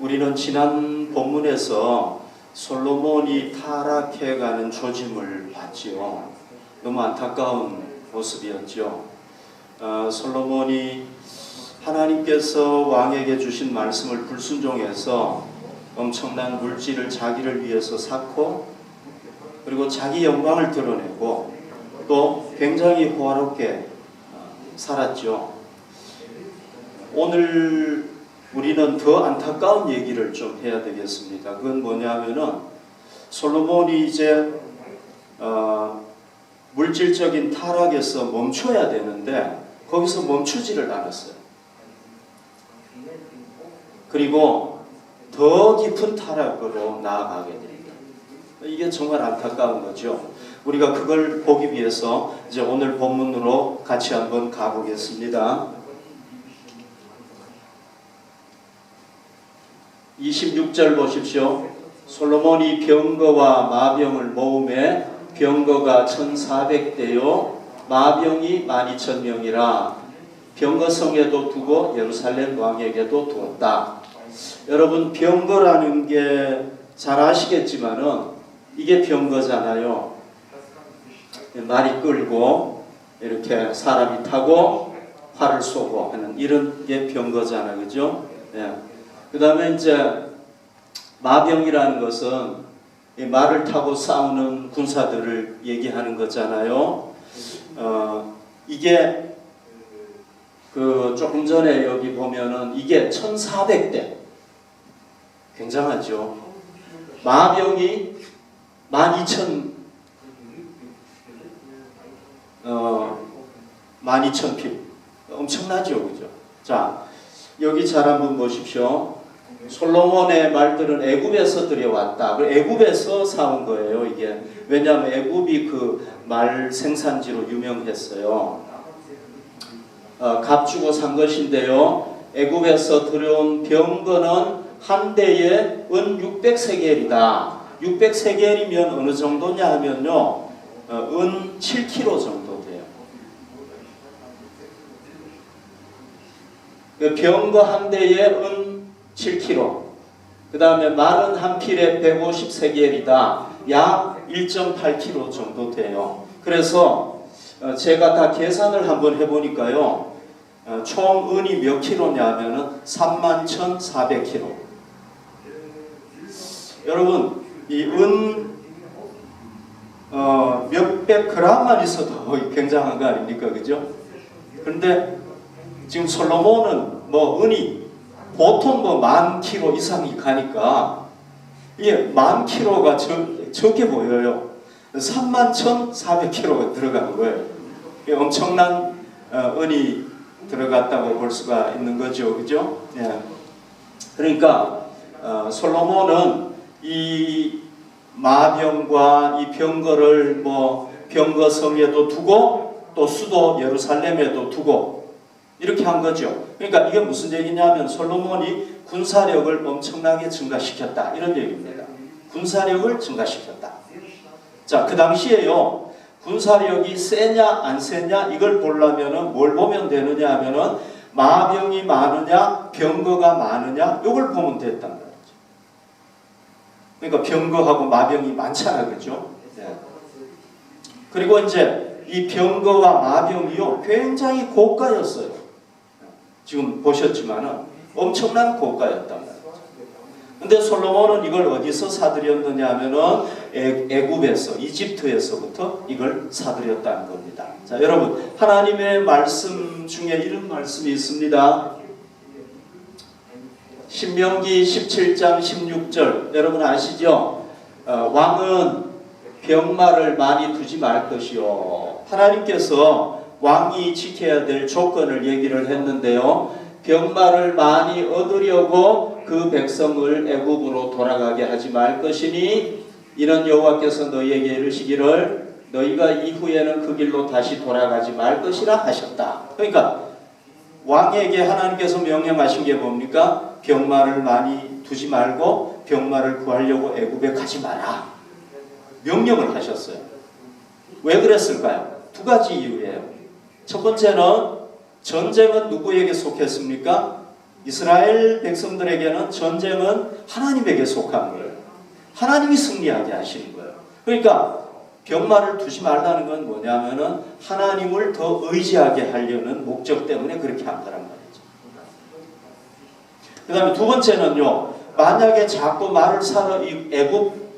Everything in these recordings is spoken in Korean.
우리는 지난 본문에서 솔로몬이 타락해가는 조짐을 봤지요. 너무 안타까운 모습이었죠. 솔로몬이 하나님께서 왕에게 주신 말씀을 불순종해서 엄청난 물질을 자기를 위해서 쌓고, 그리고 자기 영광을 드러내고 또 굉장히 호화롭게 살았죠. 오늘 우리는 더 안타까운 얘기를 좀 해야 되겠습니다. 그건 뭐냐면은 솔로몬이 이제 물질적인 타락에서 멈춰야 되는데 거기서 멈추지를 않았어요. 그리고 더 깊은 타락으로 나아가게 됩니다. 이게 정말 안타까운 거죠. 우리가 그걸 보기 위해서 이제 오늘 본문으로 같이 한번 가보겠습니다. 26절 보십시오. 솔로몬이 병거와 마병을 모음에 병거가 1400대요 마병이 12000명이라 병거성에도 두고 예루살렘 왕에게도 두었다. 여러분, 병거라는 게 잘 아시겠지만은 이게 병거잖아요. 말이 끌고 이렇게 사람이 타고 활을 쏘고 하는 이런 게 병거잖아요. 그죠? 예. 그 다음에 이제 마병이라는 것은 이 말을 타고 싸우는 군사들을 얘기하는 거잖아요. 이게 조금 전에 여기 보면은 이게 1400대. 굉장하죠. 마병이 12,000필. 엄청나죠. 그죠? 자, 여기 잘 한번 보십시오. 솔로몬의 말들은 애굽에서 들여왔다. 애굽에서 사온 거예요, 이게. 왜냐하면 애굽이 그 말 생산지로 유명했어요. 값 주고 산 것인데요. 애굽에서 들여온 병거는 한 대에 은 600세겔이다. 600세겔이면 어느 정도냐 하면요, 은 7kg 정도 돼요. 병거 한 대에 은 7kg. 그 다음에 말은 한 필에 150세겔이다. 약 1.8kg 정도 돼요. 그래서 제가 다 계산을 한번 해보니까요, 총 은이 몇 킬로냐 하면은 31,400kg. 여러분, 이 은 몇백 그램만 있어도 굉장한 거 아닙니까? 그죠? 그런데 지금 솔로몬은 은이 보통 10,000kg 이상이 가니까 이게 10,000kg가 적게 보여요. 31,400kg가 들어간 거예요. 엄청난 은이 들어갔다고 볼 수가 있는 거죠. 그죠? 예. 그러니까 솔로몬은 이 마병과 이 병거를 병거성에도 두고 또 수도 예루살렘에도 두고 이렇게 한 거죠. 그러니까 이게 무슨 얘기냐면 솔로몬이 군사력을 엄청나게 증가시켰다. 이런 얘기입니다. 군사력을 증가시켰다. 자, 그 당시에요, 군사력이 세냐 안 세냐 이걸 보려면은 뭘 보면 되느냐 하면은 마병이 많으냐 병거가 많으냐 이걸 보면 됐단 말이죠. 그러니까 병거하고 마병이 많잖아. 그죠? 네. 그리고 이제 이 병거와 마병이요 굉장히 고가였어요. 지금 보셨지만은 엄청난 고가였단 말이죠. 근데 솔로몬은 이걸 어디서 사들였느냐 하면은 애굽에서, 이집트에서부터 이걸 사들였다는 겁니다. 자, 여러분, 하나님의 말씀 중에 이런 말씀이 있습니다. 신명기 17장 16절 여러분 아시죠? 왕은 병마를 많이 두지 말 것이요. 하나님께서 왕이 지켜야 될 조건을 얘기를 했는데요. 병마를 많이 얻으려고 그 백성을 애굽으로 돌아가게 하지 말 것이니 이는 여호와께서 너희에게 이르시기를 너희가 이후에는 그 길로 다시 돌아가지 말 것이라 하셨다. 그러니까 왕에게 하나님께서 명령하신 게 뭡니까? 병마를 많이 두지 말고 병마를 구하려고 애굽에 가지 마라. 명령을 하셨어요. 왜 그랬을까요? 두 가지 이유예요. 첫 번째는 전쟁은 누구에게 속했습니까? 이스라엘 백성들에게는 전쟁은 하나님에게 속한 거예요. 하나님이 승리하게 하시는 거예요. 그러니까 병마를 두지 말라는 건 뭐냐면은 하나님을 더 의지하게 하려는 목적 때문에 그렇게 한 거란 말이죠. 그 다음에 두 번째는요, 만약에 자꾸 말을 사러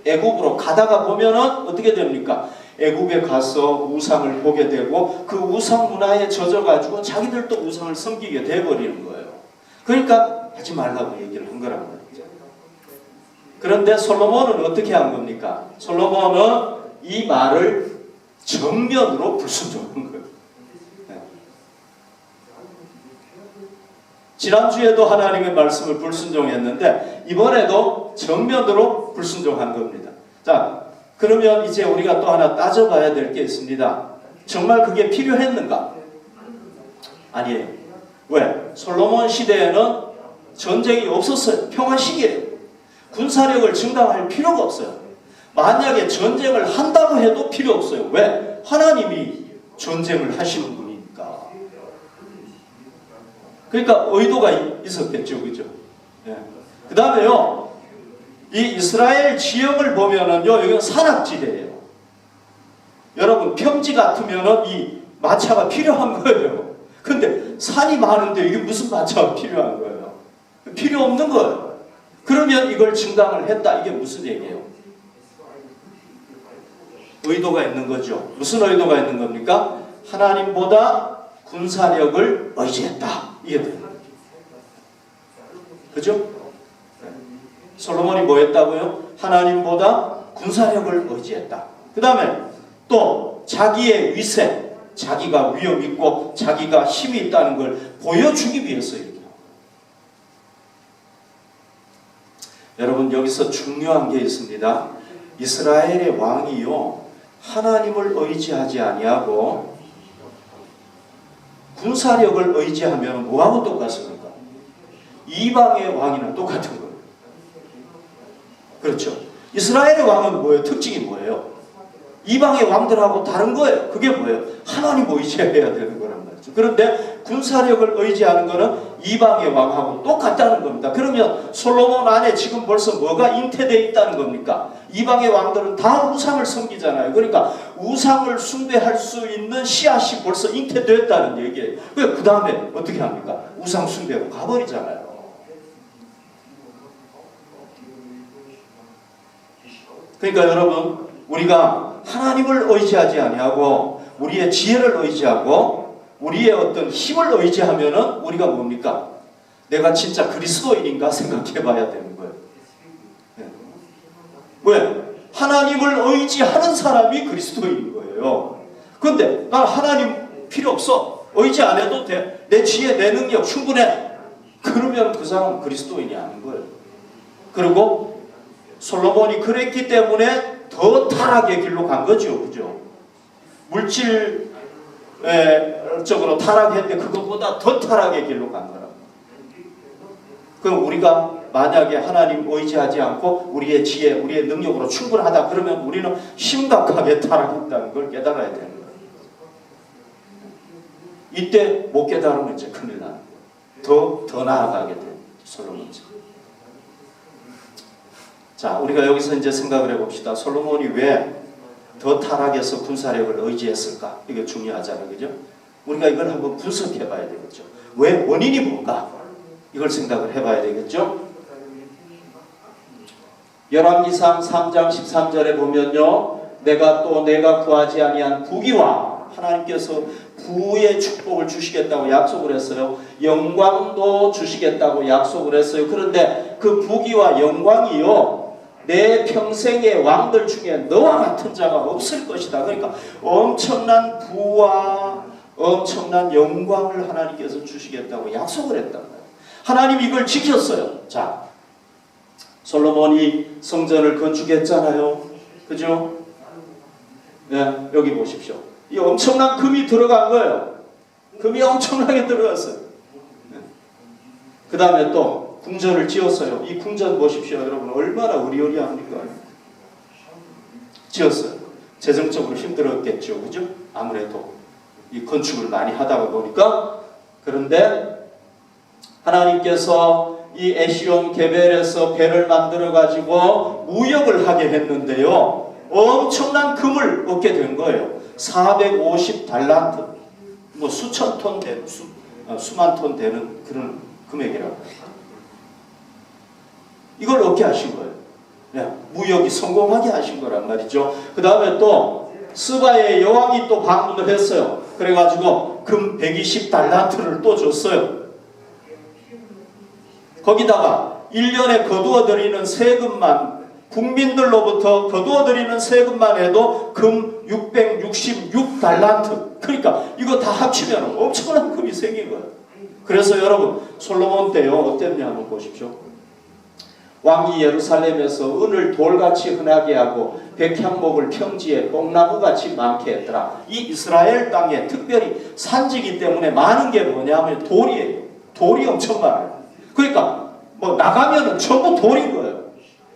애굽으로 가다가 보면은 어떻게 됩니까? 애굽에 가서 우상을 보게 되고 그 우상 문화에 젖어가지고 자기들도 우상을 섬기게 돼버리는 거예요. 그러니까 하지 말라고 얘기를 한 거란 말이죠. 그런데 솔로몬은 어떻게 한 겁니까? 솔로몬은 이 말을 정면으로 불순종한 거예요. 네. 지난주에도 하나님의 말씀을 불순종했는데 이번에도 정면으로 불순종한 겁니다. 자, 그러면 이제 우리가 또 하나 따져봐야 될 게 있습니다. 정말 그게 필요했는가? 아니에요. 왜? 솔로몬 시대에는 전쟁이 없었어요. 평화 시기예요. 군사력을 증강할 필요가 없어요. 만약에 전쟁을 한다고 해도 필요 없어요. 왜? 하나님이 전쟁을 하시는 분이니까. 그러니까 의도가 있었겠죠. 그죠? 예. 그 다음에요, 이 이스라엘 지형을 보면은요, 여기는 산악지대예요. 여러분, 평지 같으면은 이 마차가 필요한 거예요. 근데 산이 많은데 이게 무슨 마차가 필요한 거예요? 필요 없는 거예요. 그러면 이걸 증강을 했다. 이게 무슨 얘기예요? 의도가 있는 거죠. 무슨 의도가 있는 겁니까? 하나님보다 군사력을 의지했다. 이게 됩니다. 그죠? 솔로몬이 뭐 했다고요? 하나님보다 군사력을 의지했다. 그 다음에 또 자기의 위세, 자기가 위험 있고 자기가 힘이 있다는 걸 보여주기 위해서 이렇게. 여러분, 여기서 중요한 게 있습니다. 이스라엘의 왕이요, 하나님을 의지하지 아니하고 군사력을 의지하면 뭐하고 똑같습니까? 이방의 왕이나 똑같은 거예요. 그렇죠? 이스라엘의 왕은 뭐예요? 특징이 뭐예요? 이방의 왕들하고 다른 거예요. 그게 뭐예요? 하나님 의지해야 되는 거란 말이죠. 그런데 군사력을 의지하는 거는 이방의 왕하고 똑같다는 겁니다. 그러면 솔로몬 안에 지금 벌써 뭐가 잉태되어 있다는 겁니까? 이방의 왕들은 다 우상을 섬기잖아요. 그러니까 우상을 숭배할 수 있는 씨앗이 벌써 잉태되었다는 얘기예요. 그 다음에 어떻게 합니까? 우상 숭배로 가버리잖아요. 그러니까 여러분, 우리가 하나님을 의지하지 아니하고 우리의 지혜를 의지하고 우리의 어떤 힘을 의지하면은 우리가 뭡니까? 내가 진짜 그리스도인인가 생각해 봐야 되는 거예요. 네. 왜? 하나님을 의지하는 사람이 그리스도인인 거예요. 그런데 난 하나님 필요 없어. 의지 안 해도 돼. 내 지혜, 내 능력 충분해. 그러면 그 사람은 그리스도인이 아닌 거예요. 그리고 솔로몬이 그랬기 때문에 더 타락의 길로 간 거죠. 그죠? 물질적으로 타락했는데 그것보다 더 타락의 길로 간 거라. 그럼 우리가 만약에 하나님 의지하지 않고 우리의 지혜, 우리의 능력으로 충분하다 그러면 우리는 심각하게 타락했다는 걸 깨달아야 되는 거예요. 이때 못 깨달으면 이제 큰일 나는 거예요. 더 나아가게 돼요. 솔로몬처럼. 자, 우리가 여기서 이제 생각을 해봅시다. 솔로몬이 왜 더 타락해서 군사력을 의지했을까? 이게 중요하잖아요. 그죠? 우리가 이걸 한번 분석해 봐야 되겠죠. 왜 원인이 뭔가? 이걸 생각을 해 봐야 되겠죠. 열왕기상 3장 13절에 보면요. 내가 구하지 아니한 부귀와 하나님께서 부의 축복을 주시겠다고 약속을 했어요. 영광도 주시겠다고 약속을 했어요. 그런데 그 부귀와 영광이요, 내 평생의 왕들 중에 너와 같은 자가 없을 것이다. 그러니까 엄청난 부와 엄청난 영광을 하나님께서 주시겠다고 약속을 했단 말이에요. 하나님 이걸 지켰어요. 자, 솔로몬이 성전을 건축했잖아요. 그죠? 네, 여기 보십시오. 이 엄청난 금이 들어간 거예요. 금이 엄청나게 들어갔어요. 네. 그 다음에 또 궁전을 지었어요. 이 궁전 보십시오. 여러분 얼마나 의리의리합니까? 지었어요. 재정적으로 힘들었겠죠. 그죠? 아무래도 이 건축을 많이 하다가 보니까. 그런데 하나님께서 이 에시온 게벨에서 배를 만들어 가지고 무역을 하게 했는데요. 엄청난 금을 얻게 된 거예요. 450달란트, 뭐 수천 톤 되는, 수만 톤 되는 그런 금액이라고. 이걸 얻게 하신 거예요. 네, 무역이 성공하게 하신 거란 말이죠. 그 다음에 또 스바의 여왕이 또 방문을 했어요. 그래가지고 금 120달란트를 또 줬어요. 거기다가 1년에 거두어들이는 세금만, 국민들로부터 거두어들이는 세금만 해도 금 666달란트. 그러니까 이거 다 합치면 엄청난 금이 생긴 거예요. 그래서 여러분 솔로몬 때요 어땠냐 한번 보십시오. 왕이 예루살렘에서 은을 돌같이 흔하게 하고 백향목을 평지에 뽕나무같이 많게 했더라. 이 이스라엘 땅에 특별히 산지이기 때문에 많은 게 뭐냐면 돌이에요. 돌이 엄청 많아요. 그러니까 뭐 나가면은 전부 돌인 거예요.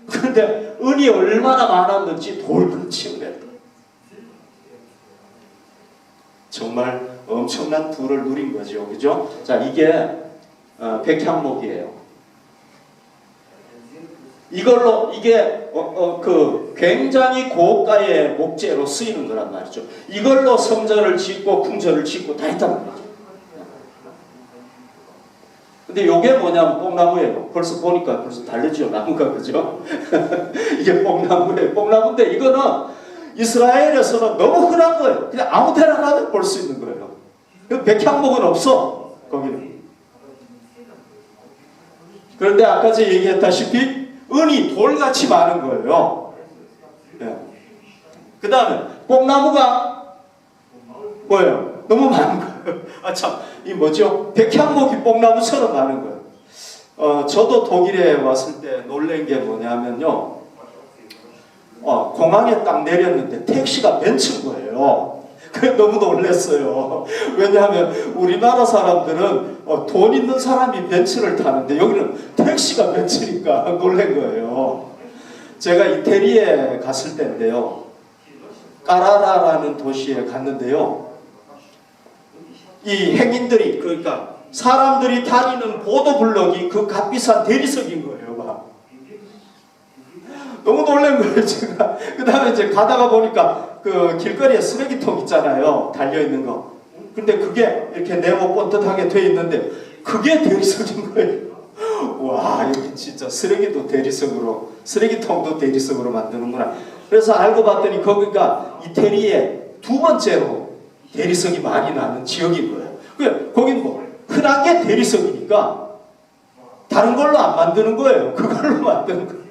그런데 은이 얼마나 많았는지 돌같이 은했다. 정말 엄청난 부를 누린 거죠. 그죠? 자, 이게 백향목이에요. 이걸로 이게 굉장히 고가의 목재로 쓰이는 거란 말이죠. 이걸로 성전을 짓고 궁전을 짓고 다 했단 말이죠. 근데 요게 뭐냐면 뽕나무예요. 벌써 보니까 벌써 다르죠, 나무가. 그죠? 이게 뽕나무예요. 뽕나무인데 이거는 이스라엘에서는 너무 흔한 거예요. 그냥 아무 데나 가도 볼 수 있는 거예요. 백향목은 없어, 거기는. 그런데 아까 제가 얘기했다시피 은이 돌같이 많은 거예요. 네. 그 다음에 뽕나무가 뭐예요? 너무 많은 거예요. 아 참, 이 뭐죠? 백향목이 뽕나무처럼 많은 거예요. 저도 독일에 왔을 때 놀란 게 뭐냐면요. 공항에 딱 내렸는데 택시가 벤츠인 거예요. 그래 너무 놀랐어요. 왜냐하면 우리나라 사람들은 돈 있는 사람이 벤츠를 타는데 여기는 택시가 벤츠니까 놀란 거예요. 제가 이태리에 갔을 때인데요. 까라라라는 도시에 갔는데요. 이 행인들이, 그러니까 사람들이 다니는 보도블럭이 그 값비싼 대리석인 거예요. 막. 너무 놀란 거예요, 제가. 그 다음에 이제 가다가 보니까 그 길거리에 쓰레기통 있잖아요. 달려있는 거. 근데 그게 이렇게 네모 번듯하게 돼 있는데 그게 대리석인 거예요. 와, 여기 진짜 쓰레기도 대리석으로, 쓰레기통도 대리석으로 만드는구나. 그래서 알고 봤더니 거기가 이태리에 두 번째로 대리석이 많이 나는 지역인 거예요. 거긴 뭐 흔한 게 대리석이니까 다른 걸로 안 만드는 거예요. 그걸로 만드는 거예요.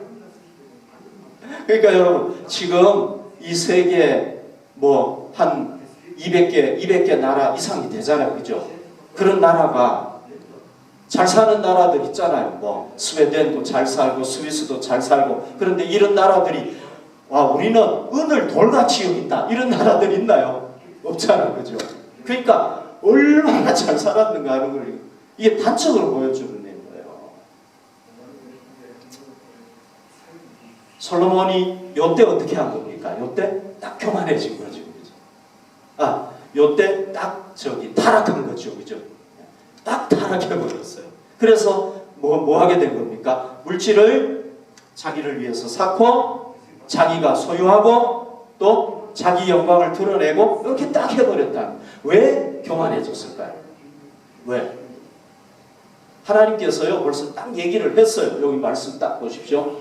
그러니까 여러분 지금 이 세계 뭐 한 200개 나라 이상이 되잖아요. 그죠? 그런 나라가 잘 사는 나라들 있잖아요. 뭐 스웨덴도 잘 살고 스위스도 잘 살고. 그런데 이런 나라들이 와 우리는 은을 돌같이 여긴다 이런 나라들 있나요? 없잖아요. 그죠? 그러니까 얼마나 잘 살았는가 하는 걸 이게 단적으로 보여주는 거예요. 솔로몬이 요때 어떻게 한 겁니까? 요때 딱 교만해진 거죠. 그죠? 요때 딱 타락한 거죠. 그죠? 딱 타락해버렸어요. 그래서 뭐 하게 된 겁니까? 물질을 자기를 위해서 쌓고 자기가 소유하고 또 자기 영광을 드러내고 이렇게 딱 해버렸다. 왜 교만해졌을까요? 왜? 하나님께서요 벌써 딱 얘기를 했어요. 여기 말씀 딱 보십시오.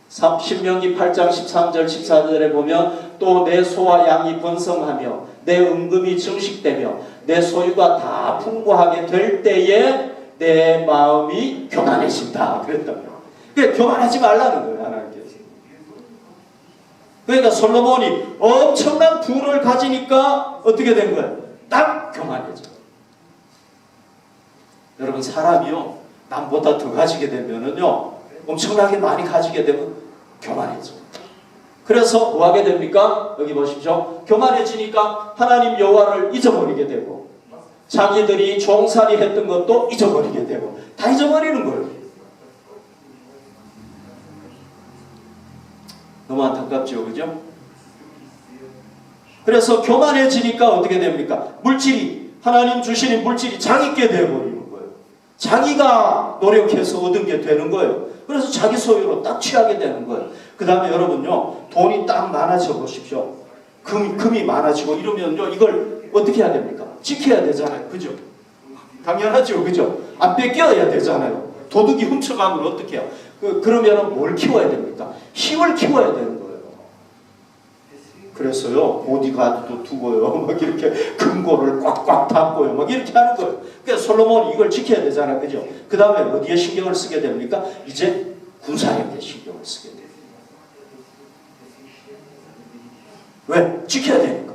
신명기 8장 13절 14절에 보면 또 내 소와 양이 번성하며 내 은금이 증식되며 내 소유가 다 풍부하게 될 때에 내 마음이 교만해진다 그랬다고요. 그러니까 교만하지 말라는 거예요. 하나님께서. 그러니까 솔로몬이 엄청난 부를 가지니까 어떻게 된 거예요? 딱 교만해져. 여러분 사람이요 남보다 더 가지게 되면은요 엄청나게 많이 가지게 되면 교만해져. 그래서 뭐 하게 됩니까? 여기 보십시오. 교만해지니까 하나님 여호와를 잊어버리게 되고 자기들이 종살이 했던 것도 잊어버리게 되고 다 잊어버리는 거예요. 너무 안타깝죠. 그죠? 그래서 교만해지니까 어떻게 됩니까? 물질이 하나님 주시는 물질이 장있게 되어버리는 거예요. 자기가 노력해서 얻은 게 되는 거예요. 그래서 자기 소유로 딱 취하게 되는 거예요. 그 다음에 여러분요, 돈이 딱 많아져 보십시오. 금이 많아지고 이러면요, 이걸 어떻게 해야 됩니까? 지켜야 되잖아요. 그죠? 당연하죠. 그죠? 안 뺏겨야 되잖아요. 도둑이 훔쳐가면 어떻게 해요? 그러면 뭘 키워야 됩니까? 힘을 키워야 되는 거예요. 그래서요, 보디가드도 두고요, 막 이렇게 금고를 꽉꽉 닫고요, 막 이렇게 하는 거예요. 그러니까 솔로몬이 이걸 지켜야 되잖아요. 그죠? 그 다음에 어디에 신경을 쓰게 됩니까? 이제 군사력에 신경을 쓰게 돼요. 왜? 지켜야 되니까.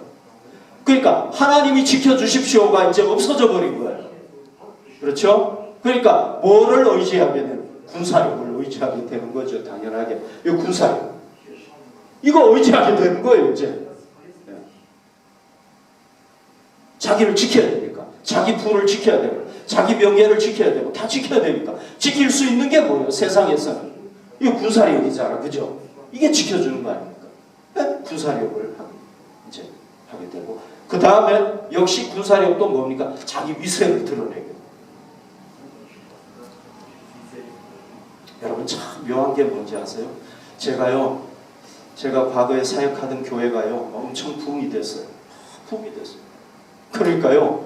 그러니까 하나님이 지켜주십시오가 이제 없어져 버린 거예요. 그렇죠? 그러니까 뭐를 의지하게 되는? 군사력을 의지하게 되는 거죠. 당연하게. 이 군사력. 이거 의지하게 되는 거예요. 이제. 자기를 지켜야 되니까. 자기 부를 지켜야 되고 자기 명예를 지켜야 되고 다 지켜야 되니까. 지킬 수 있는 게 뭐예요? 세상에서는. 이거 군사력이잖아. 그죠? 이게 지켜주는 거 아닙니까? 네? 군사력을 이제 하게 되고 그 다음에 역시 군사력도 뭡니까? 자기 위세를 드러내게. 여러분 참 묘한 게 뭔지 아세요? 제가 과거에 사역하던 교회가요 엄청 붐이 됐어요. 붐이 됐어요. 그러니까요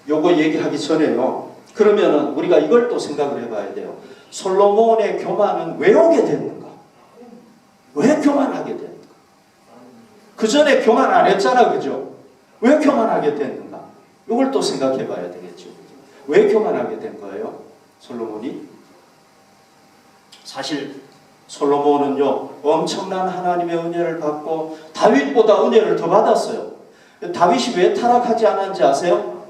요거 얘기하기 전에요. 그러면은 우리가 이걸 또 생각을 해봐야 돼요. 솔로몬의 교만은 왜 오게 됐는가? 왜 교만하게 됐는가? 그 전에 교만 안 했잖아, 그죠? 왜 교만하게 됐는가? 이걸 또 생각해 봐야 되겠죠. 왜 교만하게 된 거예요? 솔로몬이? 사실 솔로몬은요 엄청난 하나님의 은혜를 받고 다윗보다 은혜를 더 받았어요. 다윗이 왜 타락하지 않았는지 아세요?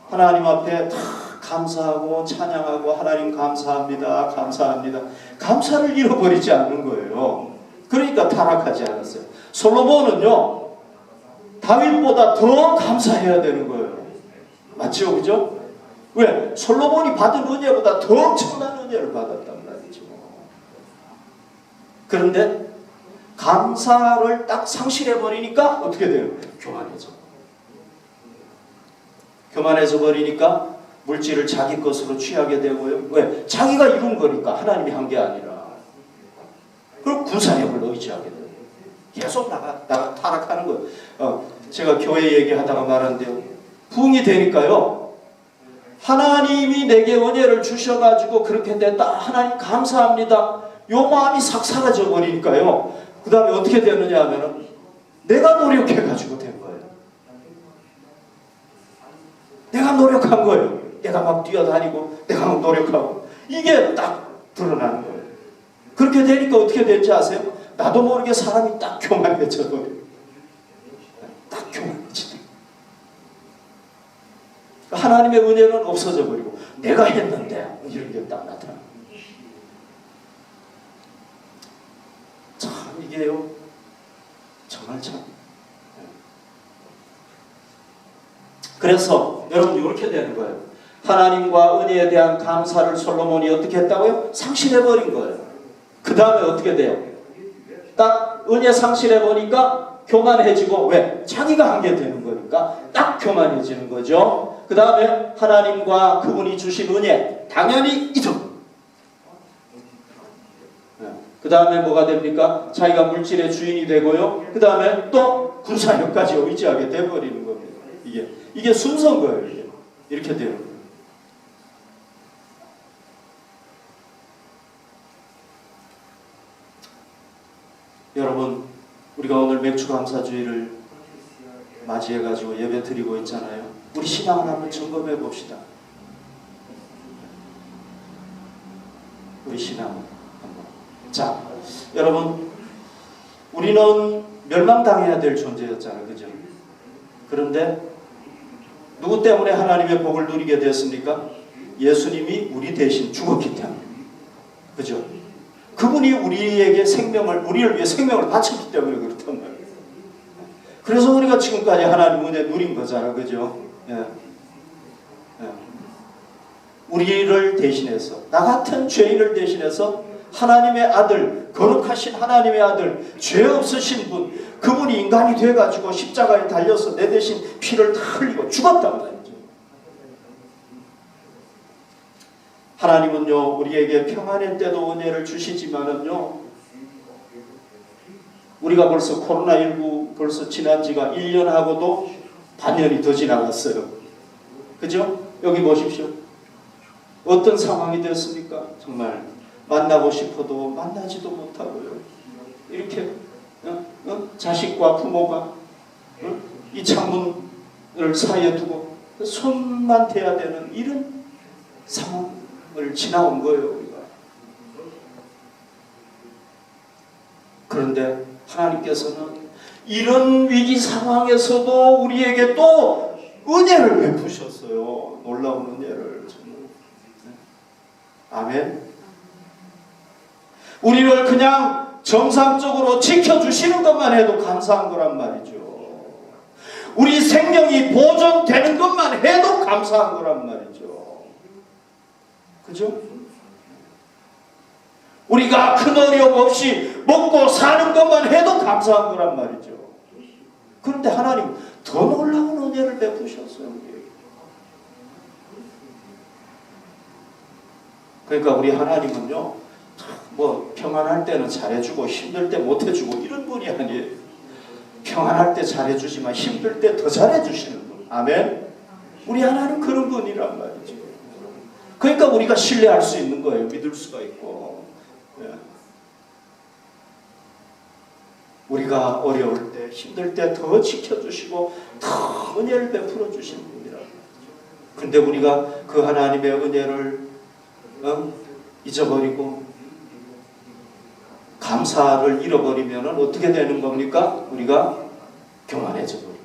하나님 앞에 다 감사하고 찬양하고 하나님 감사합니다. 감사합니다. 감사를 잃어버리지 않는 거예요. 그러니까 타락하지 않았어요. 솔로몬은요 다윗보다 더 감사해야 되는 거예요. 맞죠? 그죠? 왜? 솔로몬이 받은 은혜보다 더 엄청난 은혜를 받았단 말이죠. 그런데 감사를 딱 상실해버리니까 어떻게 돼요? 교만해져 버리니까 물질을 자기 것으로 취하게 되고요. 왜? 자기가 이룬 거니까 하나님이 한 게 아니라. 그리고 군사력을 의지하게 돼요. 계속 나가 타락하는 거예요. 제가 교회 얘기하다가 말하는데요. 부흥이 되니까요. 하나님이 내게 은혜를 주셔가지고 그렇게 됐다. 하나님 감사합니다. 요 마음이 싹 사라져 버리니까요. 그 다음에 어떻게 되느냐 하면은 내가 노력해가지고 된 거예요. 내가 노력한 거예요. 내가 막 뛰어다니고 내가 막 노력하고 이게 딱 드러나는 거예요. 그렇게 되니까 어떻게 될지 아세요? 나도 모르게 사람이 딱 교만해져 버려요. 딱 교만해져. 하나님의 은혜는 없어져 버리고 내가 했는데 이런 게 딱 나타나요. 참 이게요 정말 참. 그래서 여러분 이렇게 되는 거예요. 하나님과 은혜에 대한 감사를 솔로몬이 어떻게 했다고요? 상실해버린 거예요. 그 다음에 어떻게 돼요? 딱 은혜 상실해버리니까 교만해지고 왜? 자기가 한 게 되는 거니까 딱 교만해지는 거죠. 그 다음에 하나님과 그분이 주신 은혜 당연히 잊어. 그 다음에 뭐가 됩니까? 자기가 물질의 주인이 되고요. 그 다음에 또 군사력까지 의지하게 돼버리는 겁니다. 이게 순서인 거예요. 이렇게 되는 거예요. 여러분, 우리가 오늘 맥주감사주의를 맞이해가지고 예배 드리고 있잖아요. 우리 신앙을 한번 점검해 봅시다. 우리 신앙을 한번. 자, 여러분, 우리는 멸망당해야 될 존재였잖아요. 그죠? 그런데 누구 때문에 하나님의 복을 누리게 되었습니까? 예수님이 우리 대신 죽었기 때문에. 그죠? 그분이 우리에게 우리를 위해 생명을 바쳤기 때문에 그렇단 말이에요. 그래서 우리가 지금까지 하나님 은혜 누린 거잖아. 그죠? 예. 우리를 대신해서, 나 같은 죄인을 대신해서 하나님의 아들, 거룩하신 하나님의 아들, 죄 없으신 분, 그분이 인간이 돼가지고 십자가에 달려서 내 대신 피를 다 흘리고 죽었단 말이죠. 하나님은요 우리에게 평안의 때도 은혜를 주시지만은요 우리가 벌써 코로나19 벌써 지난 지가 1년하고도 반년이 더 지나갔어요. 그죠? 여기 보십시오. 어떤 상황이 됐습니까? 정말 만나고 싶어도 만나지도 못하고요. 이렇게 자식과 부모가 이 창문을 사이에 두고 손만 대야 되는 이런 상황을 지나온 거예요. 우리가. 그런데 하나님께서는 이런 위기 상황에서도 우리에게 또 은혜를 베푸셨어요. 놀라운 은혜를. 아멘. 우리를 그냥 정상적으로 지켜주시는 것만 해도 감사한 거란 말이죠. 우리 생명이 보존되는 것만 해도 감사한 거란 말이죠. 그죠? 우리가 큰 어려움 없이 먹고 사는 것만 해도 감사한 거란 말이죠. 그런데 하나님 더 놀라운 은혜를 베푸셨어요. 그러니까 우리 하나님은요 뭐 평안할 때는 잘해주고 힘들 때 못해주고 이런 분이 아니에요. 평안할 때 잘해주지만 힘들 때 더 잘해주시는 분. 아멘. 우리 하나님 그런 분이란 말이죠. 그러니까 우리가 신뢰할 수 있는 거예요. 믿을 수가 있고. 우리가 어려울 때 힘들 때 더 지켜주시고 더 은혜를 베풀어 주시는 분이란 말이죠. 근데 우리가 그 하나님의 은혜를 잊어버리고 감사를 잃어버리면 어떻게 되는 겁니까? 우리가 교만해져 버립니다.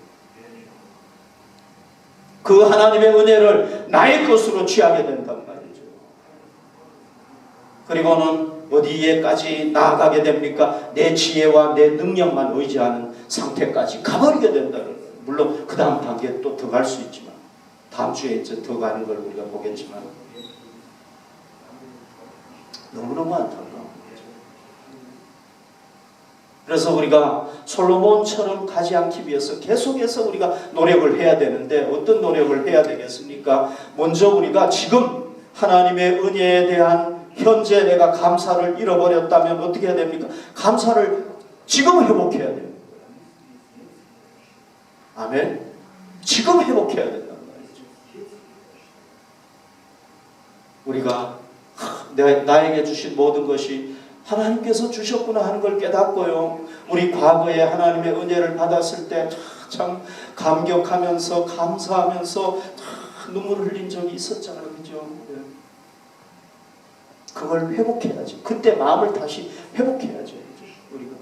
그 하나님의 은혜를 나의 것으로 취하게 된단 말이죠. 그리고는 어디에까지 나아가게 됩니까? 내 지혜와 내 능력만 의지하는 상태까지 가버리게 된다는 거예요. 물론 그 다음 단계에 또 더 갈 수 있지만 다음 주에 이제 더 가는 걸 우리가 보겠지만 너무너무 안타까운 거죠. 그래서 우리가 솔로몬처럼 가지 않기 위해서 계속해서 우리가 노력을 해야 되는데 어떤 노력을 해야 되겠습니까? 먼저 우리가 지금 하나님의 은혜에 대한 현재 내가 감사를 잃어버렸다면 어떻게 해야 됩니까? 감사를 지금 회복해야 됩니다. 아멘. 지금 회복해야 된다는 말이죠. 우리가 나에게 주신 모든 것이 하나님께서 주셨구나 하는 걸 깨닫고요. 우리 과거에 하나님의 은혜를 받았을 때 참 감격하면서 감사하면서 눈물을 흘린 적이 있었잖아요. 그죠? 그걸 회복해야지. 그때 마음을 다시 회복해야죠. 우리가.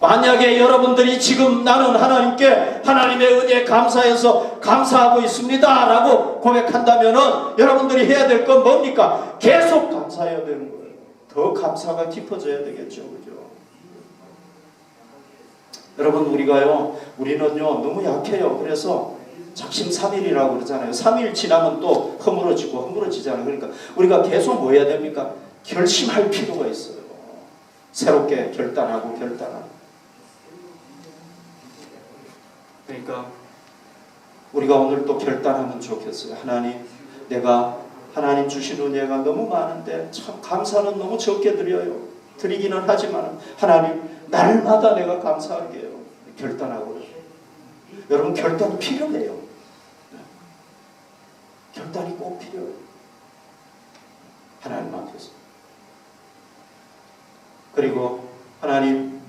만약에 여러분들이 지금 나는 하나님께 하나님의 은혜에 감사해서 감사하고 있습니다 라고 고백한다면 여러분들이 해야 될 건 뭡니까? 계속 감사해야 되는 거예요. 더 감사가 깊어져야 되겠죠. 그죠? 여러분 우리는요 너무 약해요. 그래서 작심삼일이라고 그러잖아요. 3일 지나면 또 허물어지잖아요. 그러니까 우리가 계속 뭐 해야 됩니까? 결심할 필요가 있어요. 새롭게 결단하고. 그러니까 우리가 오늘 또 결단하면 좋겠어요. 하나님, 내가 하나님 주신 은혜가 너무 많은데 참 감사는 너무 적게 드려요. 드리기는 하지만 하나님 날마다 내가 감사할게요. 결단하고. 여러분 결단이 필요해요. 결단이 꼭 필요해요. 하나님 앞에서. 그리고 하나님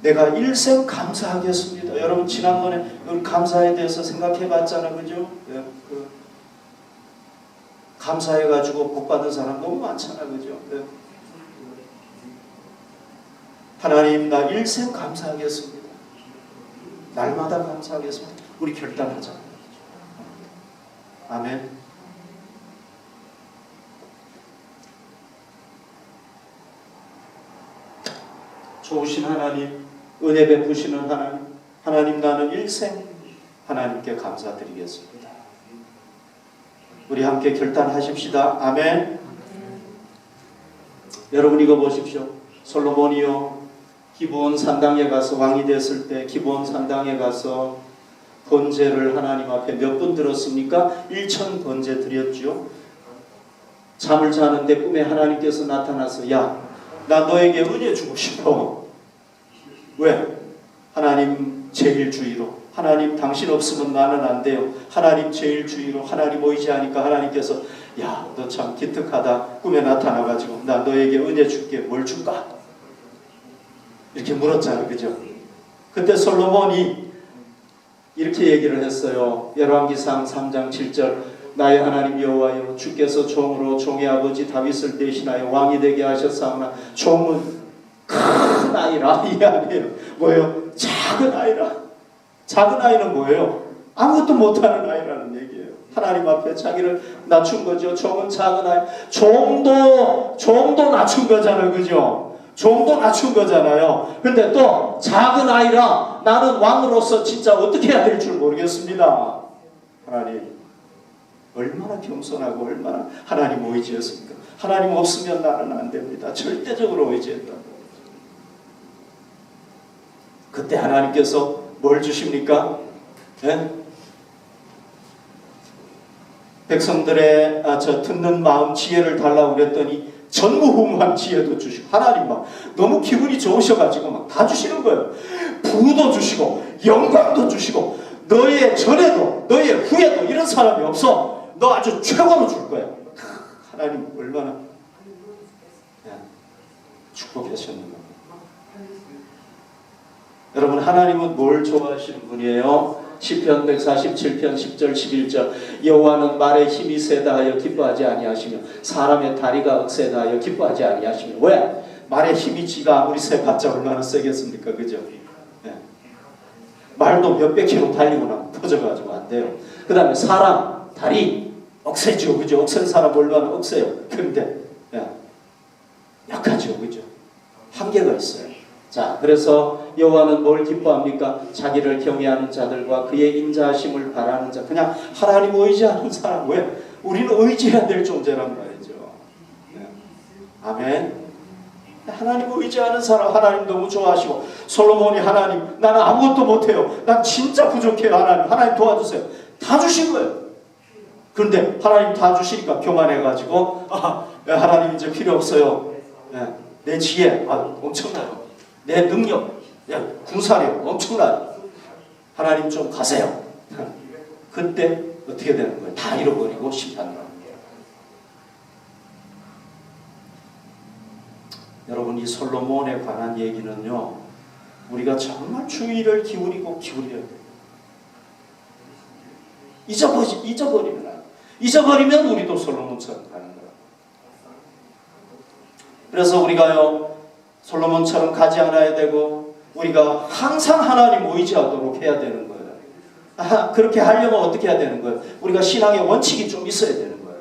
내가 일생 감사하겠습니다. 여러분 지난번에 감사에 대해서 생각해 봤잖아요. 그죠? 감사해가지고 복받은 사람 너무 많잖아요. 그죠? 하나님 나 일생 감사하겠습니다. 날마다 감사하겠습니다. 우리 결단하자. 아멘. 좋으신 하나님, 은혜 베푸시는 하나님, 하나님 나는 일생 하나님께 감사드리겠습니다. 우리 함께 결단하십시다. 아멘. 여러분 이거 보십시오. 솔로몬이요 기브온 산당에 가서 왕이 됐을 때 기브온 산당에 가서 번제를 하나님 앞에 몇 번 들었습니까? 1000 번제 드렸죠. 잠을 자는데 꿈에 하나님께서 나타나서 야, 나 너에게 은혜 주고 싶어. 왜? 하나님 제일주의로, 하나님 당신 없으면 나는 안 돼요. 하나님 제일주의로 하나님 의지하니까 하나님께서 야, 너 참 기특하다. 꿈에 나타나가지고 나 너에게 은혜 줄게. 뭘 줄까? 이렇게 물었잖아요. 그죠? 그때 솔로몬이 이렇게 얘기를 했어요. 열왕기상 3장 7절 나의 하나님 여호와여, 주께서 종으로 종의 아버지 다윗을 대신하여 왕이 되게 하셨사오나 종은 큰 아이라. 이 아니에요. 뭐예요? 작은 아이라. 작은 아이는 뭐예요? 아무것도 못하는 아이라는 얘기예요. 하나님 앞에 자기를 낮춘 거죠. 종은 작은 아이. 종도 낮춘 거잖아요. 그죠? 종도 낮춘 거잖아요. 근데 또 작은 아이라 나는 왕으로서 진짜 어떻게 해야 될 줄 모르겠습니다. 하나님 얼마나 겸손하고 얼마나 하나님 의지했습니까? 하나님 없으면 나는 안 됩니다. 절대적으로 의지했다. 그때 하나님께서 뭘 주십니까? 네? 백성들의 듣는 마음 지혜를 달라고 그랬더니 전무후무한 지혜도 주시고, 하나님 막 너무 기분이 좋으셔가지고 막 다 주시는 거예요. 부도 주시고 영광도 주시고, 너의 전에도 너의 후에도 이런 사람이 없어. 너 아주 최고로 줄 거야. 하나님 얼마나 축복하셨는가. 여러분, 하나님은 뭘 좋아하시는 분이에요? 시편 147편 10절 11절 여호와는 말에 힘이 세다 하여 기뻐하지 아니하시며 사람의 다리가 억세다 하여 기뻐하지 아니하시며. 왜? 말에 힘이 지가 아무리 세봤자 얼마나 세겠습니까? 그죠? 네. 말도 몇백 킬로 달리고 나면 터져가지고 안 돼요. 그 다음에 사람 다리 억세죠. 그죠? 억센 사람 얼마나 억세요. 그런데 약하죠. 그죠? 한계가 있어요. 자, 그래서 여호와는 뭘 기뻐합니까? 자기를 경외하는 자들과 그의 인자하심을 바라는 자. 그냥 하나님 의지하는 사람. 왜? 우리는 의지해야 될 존재란 말이죠. 네. 아멘. 하나님 의지하는 사람 하나님 너무 좋아하시고, 솔로몬이 하나님 나는 아무것도 못해요. 난 진짜 부족해요. 하나님 도와주세요. 다 주신 거예요. 그런데 하나님 다 주시니까 교만해가지고 하나님 이제 필요 없어요. 네. 내 지혜 엄청나요. 내 능력, 군사력 엄청나요. 하나님 좀 가세요. 그때 어떻게 되는 거예요? 다 잃어버리고 심판을 합니다. 여러분, 이 솔로몬에 관한 얘기는요, 우리가 정말 주의를 기울이고 기울여야 돼요. 잊어버리면 안 돼요. 잊어버리면 우리도 솔로몬처럼 가는 거예요. 그래서 우리가요, 솔로몬처럼 가지 않아야 되고, 우리가 항상 하나님 의지하도록 해야 되는 거예요. 그렇게 하려면 어떻게 해야 되는 거예요? 우리가 신앙의 원칙이 좀 있어야 되는 거예요.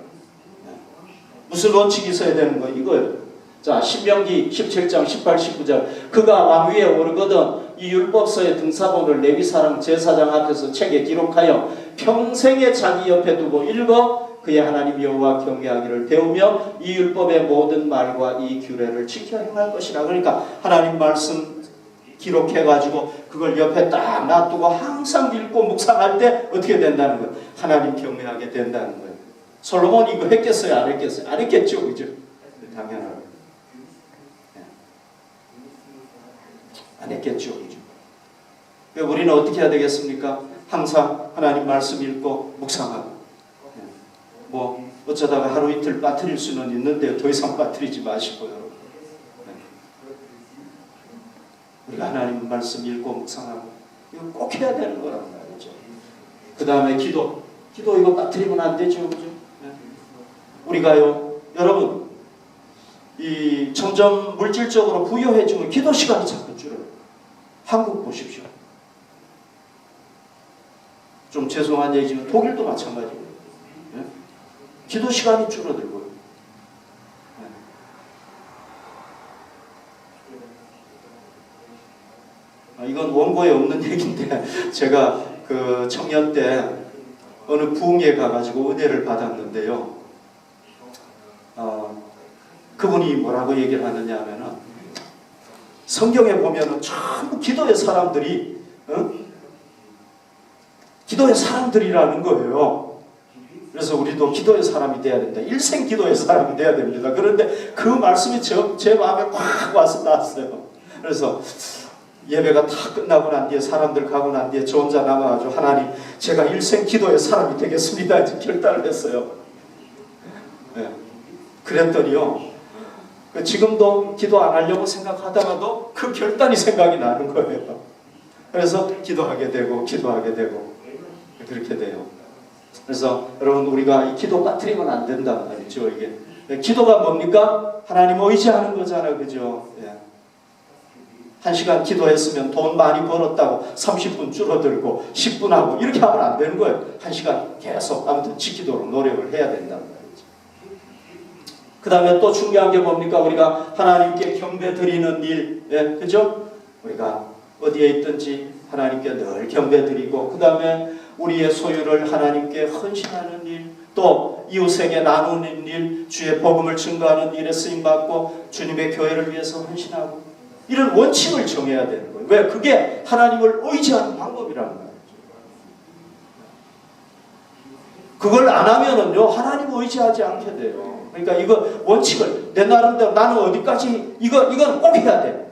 무슨 원칙이 있어야 되는 거예요? 이거예요. 자, 신명기 17장 18, 19절 그가 왕위에 오르거든 이 율법서의 등사본을 레위 사람 제사장 앞에서 책에 기록하여 평생에 자기 옆에 두고 읽어 그의 하나님 여호와 경외하기를 배우며 이 율법의 모든 말과 이 규례를 지켜 행할 것이라. 그러니까 하나님 말씀 기록해가지고 그걸 옆에 딱 놔두고 항상 읽고 묵상할 때 어떻게 된다는 거예요? 하나님 경외하게 된다는 거예요. 솔로몬이 이거 했겠어요? 안 했겠어요? 안 했겠죠. 그죠? 당연하죠. 안 했겠죠. 그죠? 우리는 어떻게 해야 되겠습니까? 항상 하나님 말씀 읽고 묵상하고, 뭐 어쩌다가 하루 이틀 빠뜨릴 수는 있는데 더 이상 빠뜨리지 마시고요. 우리가 하나님 말씀 읽고 묵상하고 이거 꼭 해야 되는 거란 말이죠. 그 다음에 기도 이거 빠뜨리면 안 되죠. 그죠? 우리가요, 여러분, 이 점점 물질적으로 부유해지면 기도 시간이 자꾸 줄어요. 한국 보십시오. 좀 죄송한 얘기지만 독일도 마찬가지고요. 네? 기도 시간이 줄어들고요. 네. 이건 원고에 없는 얘기인데 제가 그 청년 때 어느 부흥회에 가가지고 은혜를 받았는데요. 그분이 뭐라고 얘기를 하느냐 하면은, 성경에 보면은 전부 기도의 사람들이 기도의 사람들이라는 거예요. 그래서 우리도 기도의 사람이 돼야 된다. 일생 기도의 사람이 돼야 됩니다. 그런데 그 말씀이 제 마음에 확 와서 닿았어요. 그래서 예배가 다 끝나고 난 뒤에 사람들 가고 난 뒤에 저 혼자 남아가지고 하나님 제가 일생 기도의 사람이 되겠습니다. 이제 결단을 했어요. 네. 그랬더니요. 지금도 기도 안 하려고 생각하다가도 그 결단이 생각이 나는 거예요. 그래서 기도하게 되고 그렇게 돼요. 그래서 여러분 우리가 이 기도 빠뜨리면 안 된다 말이죠. 이게 기도가 뭡니까? 하나님 의지하는 거잖아요. 그죠? 예. 1시간 기도했으면 돈 많이 벌었다고 30분 줄어들고 10분 하고 이렇게 하면 안 되는 거예요. 1시간 계속 아무튼 지키도록 노력을 해야 된다는 말이죠. 그 다음에 또 중요한 게 뭡니까? 우리가 하나님께 경배 드리는 일, 예, 그죠? 우리가 어디에 있든지 하나님께 늘 경배 드리고 그 다음에 우리의 소유를 하나님께 헌신하는 일, 또 이웃에게 나누는 일, 주의 복음을 증거하는 일에 쓰임받고 주님의 교회를 위해서 헌신하고 이런 원칙을 정해야 되는 거예요. 왜? 그게 하나님을 의지하는 방법이라는 거예요. 그걸 안 하면은요 하나님을 의지하지 않게 돼요. 그러니까 이거 원칙을 내 나름대로 나는 어디까지 이건 꼭 해야 돼.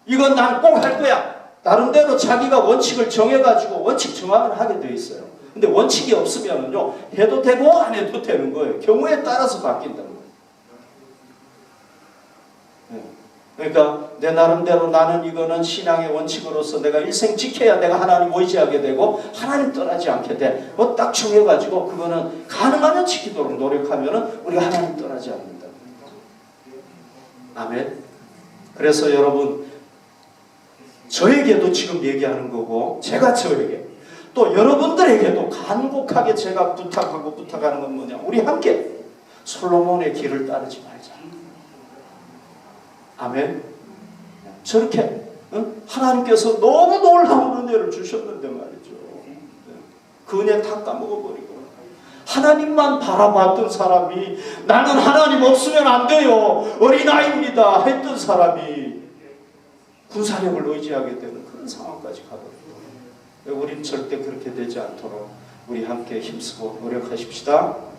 이건 난 꼭 할 거야. 나름대로 자기가 원칙을 정해가지고 원칙 정함을 하게 돼 있어요. 근데 원칙이 없으면은요 해도 되고 안 해도 되는 거예요. 경우에 따라서 바뀐다는 거예요. 그러니까 내 나름대로 나는 이거는 신앙의 원칙으로서 내가 일생 지켜야 내가 하나님 의지하게 되고 하나님 떠나지 않게 돼. 뭐 딱 정해가지고 그거는 가능하면 지키도록 노력하면은 우리가 하나님 떠나지 않는다. 아멘. 그래서 여러분 저에게도 지금 얘기하는 거고 제가 저에게 또 여러분들에게도 간곡하게 제가 부탁하는 건 뭐냐. 우리 함께 솔로몬의 길을 따르지 말자. 아멘. 저렇게 하나님께서 너무 놀라운 은혜를 주셨는데 말이죠. 그 은혜 다 까먹어버리고 하나님만 바라봤던 사람이 나는 하나님 없으면 안 돼요. 어린아이입니다 했던 사람이 군사력을 의지하게 되는 그런 상황까지 가버려요. 우리는 절대 그렇게 되지 않도록 우리 함께 힘쓰고 노력하십시다.